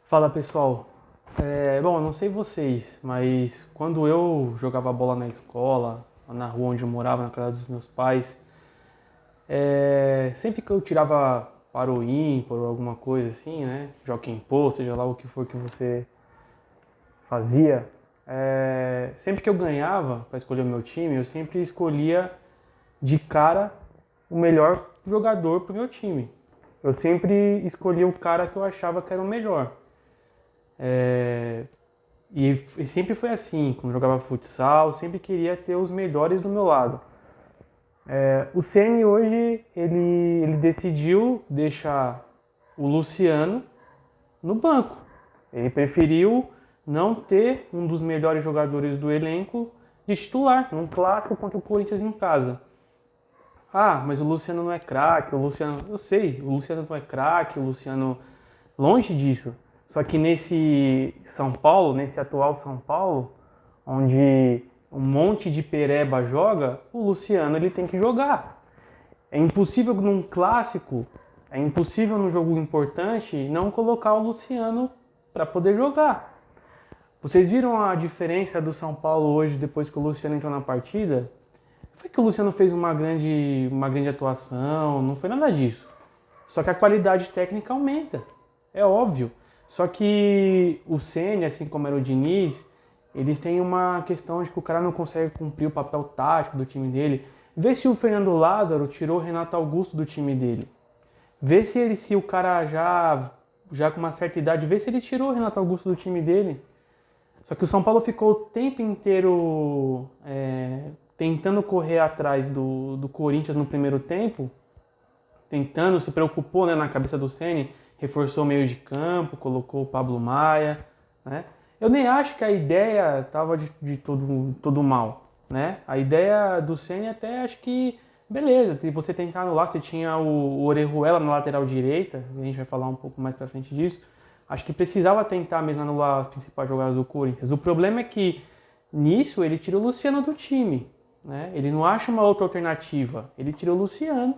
Fala pessoal, bom, eu não sei vocês, mas quando eu jogava bola na escola, na rua onde eu morava, na casa dos meus pais, sempre que eu tirava para o ímpar ou alguma coisa assim, né, Jockey Pô, seja lá o que for que você fazia, sempre que eu ganhava para escolher o meu time, eu sempre escolhia de cara o melhor jogador para o meu time. Eu sempre escolhia o cara que eu achava que era o melhor. E sempre foi assim, quando eu jogava futsal, eu sempre queria ter os melhores do meu lado. O Ceni hoje, ele decidiu deixar o Luciano no banco. Ele preferiu não ter um dos melhores jogadores do elenco de titular, num clássico contra o Corinthians em casa. Ah, mas o Luciano não é craque, o Luciano. Eu sei, o Luciano não é craque, o Luciano. Longe disso. Só que nesse São Paulo, nesse atual São Paulo, onde um monte de pereba joga, o Luciano ele tem que jogar. É impossível num clássico, é impossível num jogo importante não colocar o Luciano para poder jogar. Vocês viram a diferença do São Paulo hoje depois que o Luciano entrou na partida? Foi que o Luciano fez uma grande atuação, não foi nada disso. Só que a qualidade técnica aumenta, é óbvio. Só que o Ceni, assim como era o Diniz, eles têm uma questão de que o cara não consegue cumprir o papel tático do time dele. Vê se o Fernando Lázaro tirou o Renato Augusto do time dele. Vê se o cara já com uma certa idade, vê se ele tirou o Renato Augusto do time dele. Só que o São Paulo ficou o tempo inteiro tentando correr atrás do Corinthians no primeiro tempo, tentando, se preocupou, né, na cabeça do Ceni, reforçou o meio de campo, colocou o Pablo Maia, né? Eu nem acho que a ideia estava de todo mal, né? A ideia do Ceni até acho que beleza, você tentar anular, você tinha o Orejuela na lateral direita, a gente vai falar um pouco mais pra frente disso. Acho que precisava tentar mesmo anular as principais jogadas do Corinthians. O problema é que nisso ele tira o Luciano do time, né? Ele não acha uma outra alternativa, ele tira o Luciano,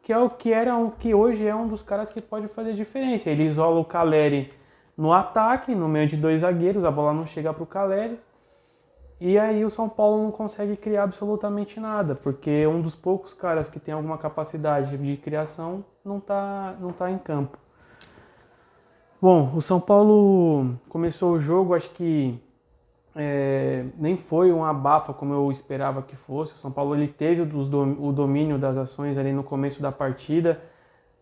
que é o que era que hoje é um dos caras que pode fazer diferença. Ele isola o Caleri no ataque, no meio de dois zagueiros, a bola não chega para o Caleri. E aí o São Paulo não consegue criar absolutamente nada, porque um dos poucos caras que tem alguma capacidade de criação não tá em campo. Bom, o São Paulo começou o jogo, acho que nem foi um abafa como eu esperava que fosse. O São Paulo ele teve o domínio das ações ali no começo da partida,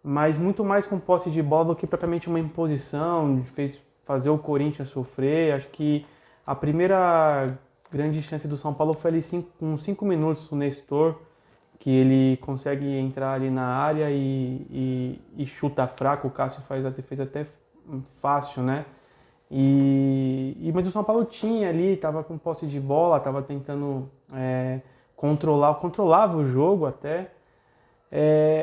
mas muito mais com posse de bola do que propriamente uma imposição, fez fazer o Corinthians sofrer. Acho que a primeira grande chance do São Paulo foi ali com 5 minutos, o Nestor, que ele consegue entrar ali na área e chuta fraco, o Cássio faz a defesa até fácil, né? Mas o São Paulo tinha ali, estava com posse de bola, estava tentando controlava o jogo até.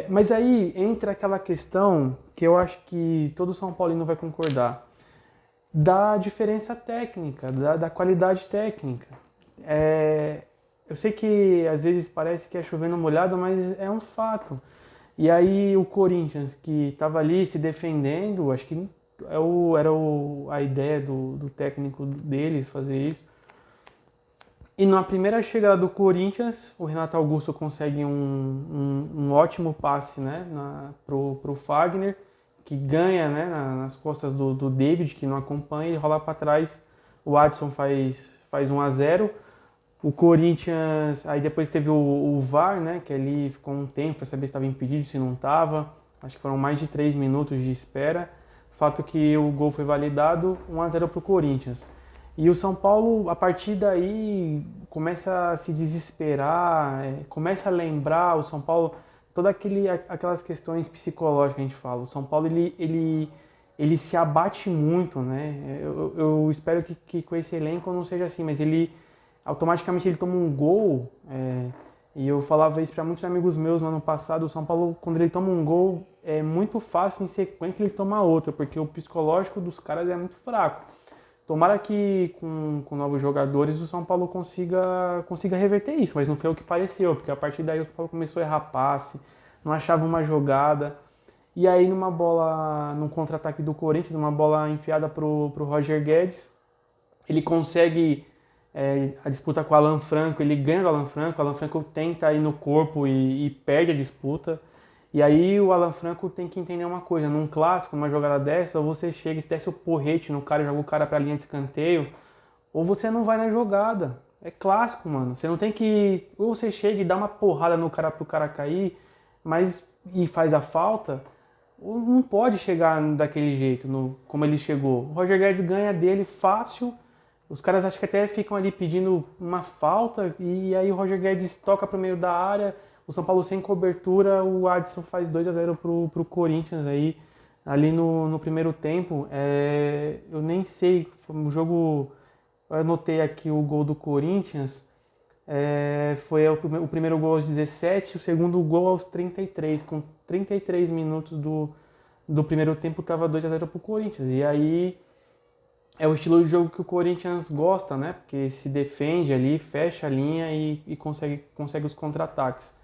Mas aí entra aquela questão que eu acho que todo São Paulino vai concordar, da diferença técnica, da qualidade técnica. Eu sei que às vezes parece que é chovendo molhado, mas é um fato. E aí o Corinthians, que estava ali se defendendo, acho que a ideia do técnico deles fazer isso. E na primeira chegada do Corinthians, o Renato Augusto consegue um ótimo passe, né, pro Fagner, que ganha, né, nas costas do David, que não acompanha, ele rola para trás, o Adson faz 1-0. O Corinthians, aí depois teve o VAR, né, que ali ficou um tempo para saber se estava impedido, se não estava. Acho que foram mais de 3 minutos de espera. Fato que o gol foi validado, 1-0 para o Corinthians. E o São Paulo, a partir daí, começa a se desesperar, começa a lembrar o São Paulo, todas aquelas questões psicológicas que a gente fala. O São Paulo, ele se abate muito, né? Eu espero que com esse elenco não seja assim, mas ele automaticamente ele toma um gol, e eu falava isso para muitos amigos meus no ano passado, o São Paulo, quando ele toma um gol, é muito fácil em sequência ele tomar outro, porque o psicológico dos caras é muito fraco. Tomara que com novos jogadores o São Paulo consiga reverter isso, mas não foi o que pareceu, porque a partir daí o São Paulo começou a errar passe, não achava uma jogada. E aí num contra-ataque do Corinthians, uma bola enfiada pro Roger Guedes, ele consegue a disputa com o Alan Franco, ele ganha do o Alan Franco tenta ir no corpo e perde a disputa. E aí o Alan Franco tem que entender uma coisa, num clássico, numa jogada dessa, ou você chega e desce o porrete no cara e joga o cara pra linha de escanteio, ou você não vai na jogada. É clássico, mano. Você não tem que... Ou você chega e dá uma porrada no cara pro cara cair, e faz a falta, ou não pode chegar daquele jeito, como ele chegou. O Roger Guedes ganha dele fácil, os caras acho que até ficam ali pedindo uma falta, e aí o Roger Guedes toca pro meio da área, o São Paulo sem cobertura, o Adson faz 2-0 pro Corinthians aí, ali no primeiro tempo. Eu nem sei, foi um jogo... Eu anotei aqui o gol do Corinthians, foi o primeiro gol aos 17, o segundo gol aos 33, com 33 minutos do primeiro tempo estava 2-0 pro Corinthians. E aí é o estilo de jogo que o Corinthians gosta, né? Porque se defende ali, fecha a linha e consegue os contra-ataques.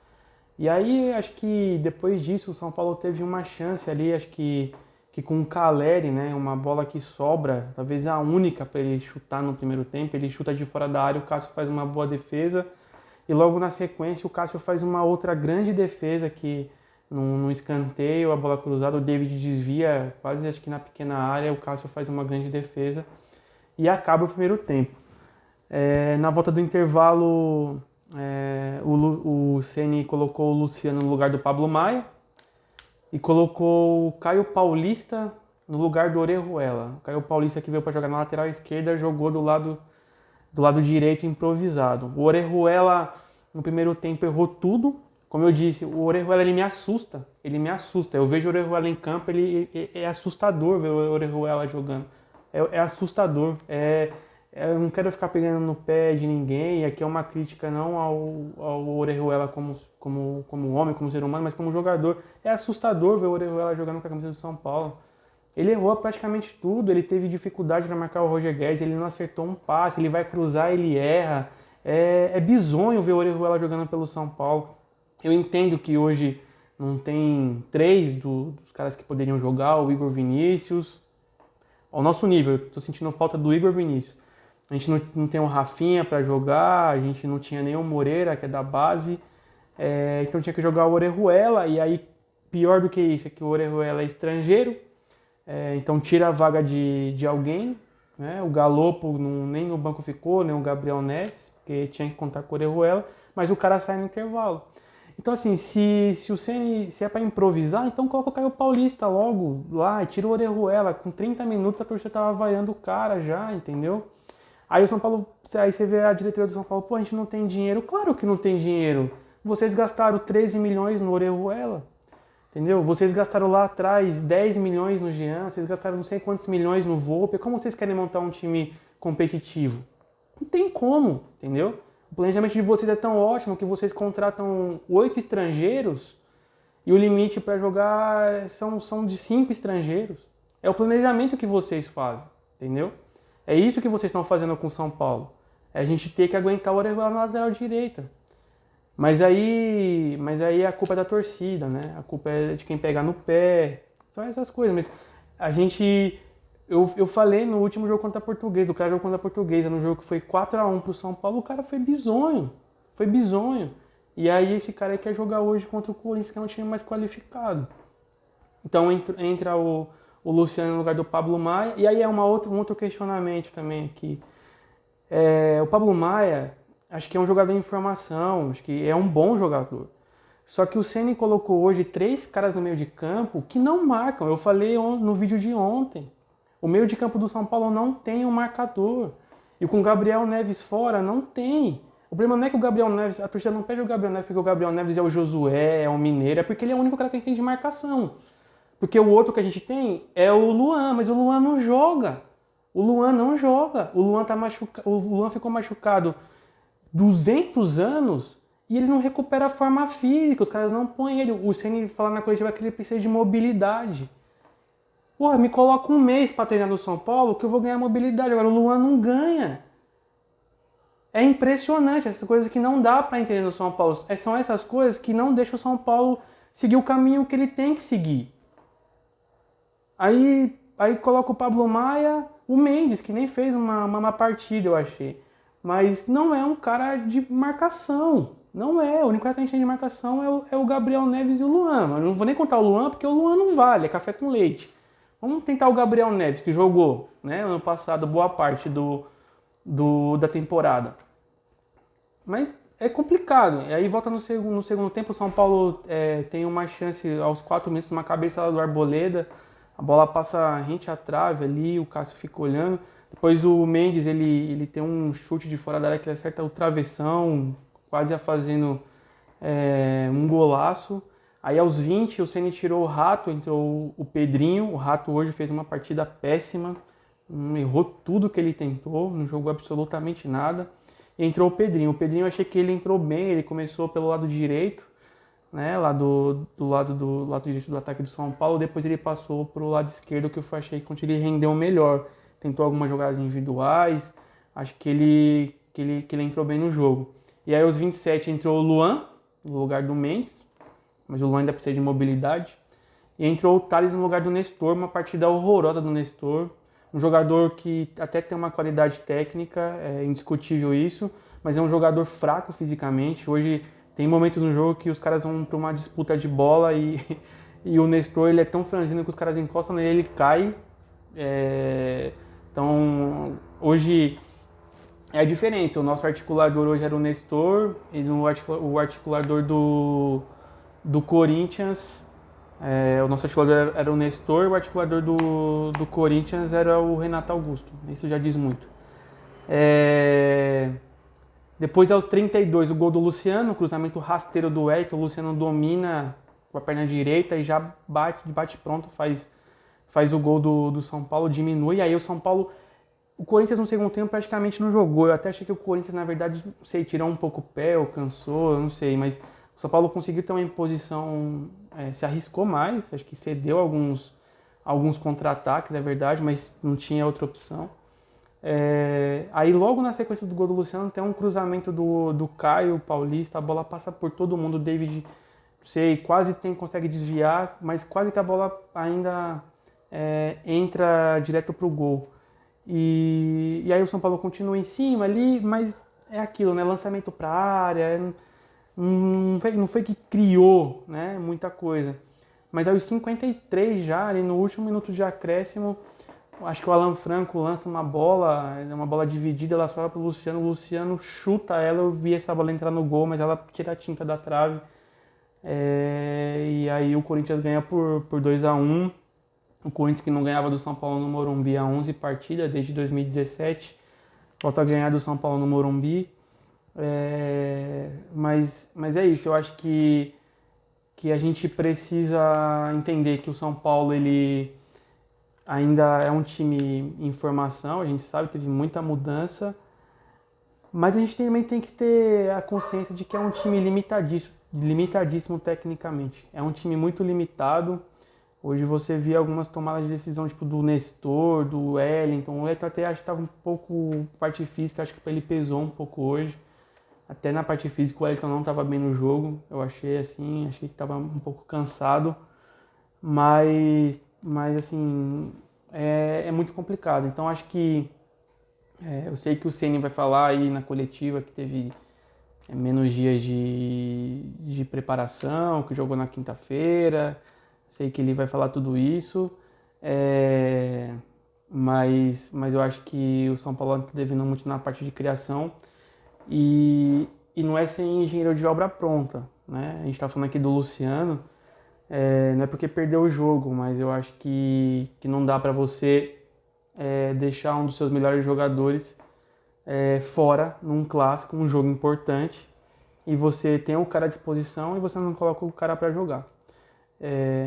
E aí acho que depois disso o São Paulo teve uma chance ali, acho que com o Caleri, né? Uma bola que sobra, talvez a única para ele chutar no primeiro tempo. Ele chuta de fora da área, o Cássio faz uma boa defesa. E logo na sequência o Cássio faz uma outra grande defesa que num escanteio, a bola cruzada, o David desvia quase acho que na pequena área, o Cássio faz uma grande defesa e acaba o primeiro tempo. Na volta do intervalo, o Ceni colocou o Luciano no lugar do Pablo Maia e colocou o Caio Paulista no lugar do Orejuela. O Caio Paulista, que veio para jogar na lateral esquerda, jogou do lado direito improvisado. O Orejuela no primeiro tempo errou tudo. Como eu disse, o Orejuela ele me assusta. Eu vejo o Orejuela em campo, ele é assustador ver o Orejuela jogando. É assustador. Eu não quero ficar pegando no pé de ninguém. E aqui é uma crítica não ao Orejuela como homem, como ser humano, mas como jogador. É assustador ver o Orejuela jogando com a camisa do São Paulo. Ele errou praticamente tudo, ele teve dificuldade para marcar o Roger Guedes, ele não acertou um passe, ele vai cruzar, ele erra. É bizonho ver o Orejuela jogando pelo São Paulo. Eu entendo que hoje não tem 3 dos caras que poderiam jogar, o Igor Vinícius. Ao nosso nível, eu tô sentindo falta do Igor Vinícius. A gente não tem o Rafinha para jogar, a gente não tinha nem o Moreira, que é da base. Então tinha que jogar o Orejuela, e aí pior do que isso é que o Orejuela é estrangeiro. Então tira a vaga de alguém, né? O Galopo nem no banco ficou, nem o Gabriel Neves, porque tinha que contar com o Orejuela, mas o cara sai no intervalo. Então assim, se o Ceni, se é para improvisar, então coloca o Caio Paulista logo lá e tira o Orejuela. Com 30 minutos a torcida tava vaiando o cara já, entendeu? Aí o São Paulo, aí você vê a diretoria do São Paulo, pô, a gente não tem dinheiro. Claro que não tem dinheiro. Vocês gastaram 13 milhões no Orejuela. Entendeu? Vocês gastaram lá atrás 10 milhões no Jean, vocês gastaram não sei quantos milhões no Volpe. Como vocês querem montar um time competitivo? Não tem como, entendeu? O planejamento de vocês é tão ótimo que vocês contratam 8 estrangeiros e o limite para jogar são de 5 estrangeiros. É o planejamento que vocês fazem, entendeu? É isso que vocês estão fazendo com o São Paulo. É a gente ter que aguentar o Orejuela na lateral direita. Mas aí a culpa é da torcida, né? A culpa é de quem pega no pé. São essas coisas. Mas a gente... Eu falei no último jogo contra a Portuguesa, o cara jogou contra a Portuguesa, no jogo que foi 4-1 pro São Paulo, o cara foi bizonho. Foi bizonho. E aí esse cara aí quer jogar hoje contra o Corinthians, que é um time mais qualificado. Então entra o Luciano no lugar do Pablo Maia. E aí é um outro questionamento também aqui. O Pablo Maia... Acho que é um jogador em formação, acho que é um bom jogador. Só que o Ceni colocou hoje 3 caras no meio de campo que não marcam. Eu falei no vídeo de ontem. O meio de campo do São Paulo não tem um marcador. E com o Gabriel Neves fora, não tem. O problema não é que o Gabriel Neves, a torcida não pede o Gabriel Neves porque o Gabriel Neves é o Josué, é o Mineiro, é porque ele é o único cara que tem de marcação. Porque o outro que a gente tem é o Luan, mas o Luan não joga. O Luan não joga. O Luan ficou machucado 200 anos e ele não recupera a forma física, os caras não põem ele. O Ceni fala na coletiva que ele precisa de mobilidade. Porra, me coloca um mês pra treinar no São Paulo que eu vou ganhar mobilidade. Agora o Luan não ganha. É impressionante, essas coisas que não dá pra entender no São Paulo. São essas coisas que não deixam o São Paulo seguir o caminho que ele tem que seguir. Aí coloca o Pablo Maia, o Mendes, que nem fez uma má partida, eu achei. Mas não é um cara de marcação. Não é. O único cara que a gente tem de marcação é o Gabriel Neves e o Luan. Eu não vou nem contar o Luan, porque o Luan não vale, é café com leite. Vamos tentar o Gabriel Neves, que jogou, né, ano passado, boa parte da temporada. Mas é complicado. E aí volta no segundo tempo, o São Paulo tem uma chance aos 4 minutos, uma cabeçada do Arboleda. A bola passa rente à trave ali, o Cássio fica olhando. Depois o Mendes, ele tem um chute de fora da área que ele acerta o travessão, quase fazendo um golaço. Aí aos 20 o Ceni tirou o Rato, entrou o Pedrinho. O Rato hoje fez uma partida péssima, errou tudo que ele tentou, não jogou absolutamente nada. E entrou o Pedrinho. O Pedrinho eu achei que ele entrou bem, ele começou pelo lado direito, né, lá do lado direito do ataque do São Paulo, depois ele passou para o lado esquerdo, que eu achei que ele rendeu melhor. Tentou algumas jogadas individuais, acho que ele entrou bem no jogo. E aí aos 27 entrou o Luan, no lugar do Mendes, mas o Luan ainda precisa de mobilidade. E entrou o Thales no lugar do Nestor, uma partida horrorosa do Nestor. Um jogador que até tem uma qualidade técnica, é indiscutível isso, mas é um jogador fraco fisicamente. Hoje tem momentos no jogo que os caras vão para uma disputa de bola e o Nestor ele é tão franzino que os caras encostam nele, ele cai. Então hoje é a diferença. O nosso articulador hoje era o Nestor e o articulador do Corinthians. O nosso articulador era o Nestor, o articulador do Corinthians era o Renato Augusto. Isso já diz muito. Depois, aos 32, o gol do Luciano, o cruzamento rasteiro do Wellington. O Luciano domina com a perna direita e já bate pronto, faz o gol do São Paulo, diminui. Aí o São Paulo, o Corinthians no segundo tempo praticamente não jogou. Eu até achei que o Corinthians, na verdade, não sei, tirou um pouco o pé, ou cansou, eu não sei, mas o São Paulo conseguiu ter uma imposição, se arriscou mais, acho que cedeu alguns contra-ataques, é verdade, mas não tinha outra opção. Aí logo na sequência do gol do Luciano tem um cruzamento do Caio Paulista, a bola passa por todo mundo, o David, não sei, consegue desviar, mas quase que a bola ainda entra direto pro gol. E aí o São Paulo continua em cima ali, mas é aquilo, né? Lançamento para a área, não foi que criou, né, muita coisa. Mas aos 53 já, ali no último minuto de acréscimo, acho que o Alan Franco lança uma bola dividida, ela sobra pro Luciano, o Luciano chuta ela, eu vi essa bola entrar no gol, mas ela tira a tinta da trave. E aí o Corinthians ganha por 2-1. O Corinthians, que não ganhava do São Paulo no Morumbi há 11 partidas, desde 2017, volta a ganhar do São Paulo no Morumbi. Mas é isso, eu acho que a gente precisa entender que o São Paulo ele ainda é um time em formação, a gente sabe, teve muita mudança, mas a gente também tem que ter a consciência de que é um time limitadíssimo tecnicamente. É um time muito limitado. Hoje você vê algumas tomadas de decisão, tipo do Nestor, do Wellington. O Wellington até acho que estava um pouco, parte física, acho que ele pesou um pouco hoje. Até na parte física o Wellington não estava bem no jogo, eu achei assim, achei que estava um pouco cansado. Mas assim, é muito complicado. Então acho que, eu sei que o Ceni vai falar aí na coletiva que teve menos dias de preparação, que jogou na quinta-feira. Sei que ele vai falar tudo isso, mas eu acho que o São Paulo está devendo muito na parte de criação e não é ser engenheiro de obra pronta, né? A gente está falando aqui do Luciano, não é porque perdeu o jogo, mas eu acho que não dá para você deixar um dos seus melhores jogadores fora num clássico, um jogo importante, e você tem o cara à disposição e você não coloca o cara para jogar.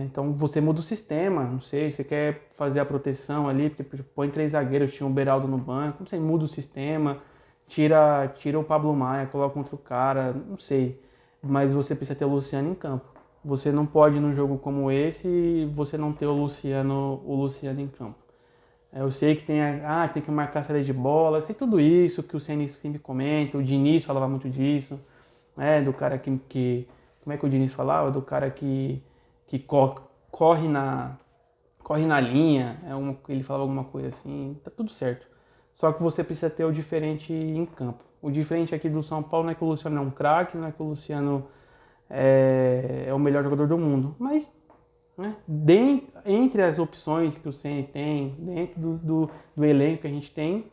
Então você muda o sistema, não sei, você quer fazer a proteção ali, porque põe 3 zagueiros, tinha o Beraldo no banco, não sei, muda o sistema, tira o Pablo Maia, coloca outro cara, não sei, mas você precisa ter o Luciano em campo. Você não pode num jogo como esse você não ter o Luciano em campo. Eu sei que tem que marcar a saída de bola, sei tudo isso que o Ceni sempre comenta, o Diniz falava muito disso, do cara que como é que o Diniz falava? Do cara que corre corre na linha, ele falava alguma coisa assim, tá tudo certo. Só que você precisa ter o diferente em campo. O diferente aqui do São Paulo não é que o Luciano é um craque, não é que o Luciano é o melhor jogador do mundo, mas né, entre as opções que o Ceni tem, dentro do elenco que a gente tem,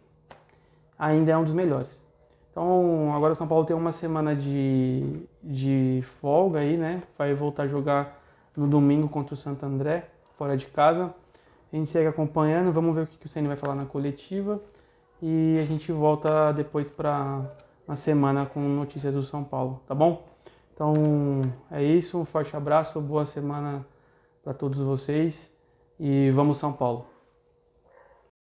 ainda é um dos melhores. Então agora o São Paulo tem uma semana de folga aí, né? Vai voltar a jogar no domingo contra o Santo André, fora de casa. A gente segue acompanhando, vamos ver o que o Ceni vai falar na coletiva. E a gente volta depois para uma semana com notícias do São Paulo, tá bom? Então é isso, um forte abraço, boa semana para todos vocês e vamos São Paulo!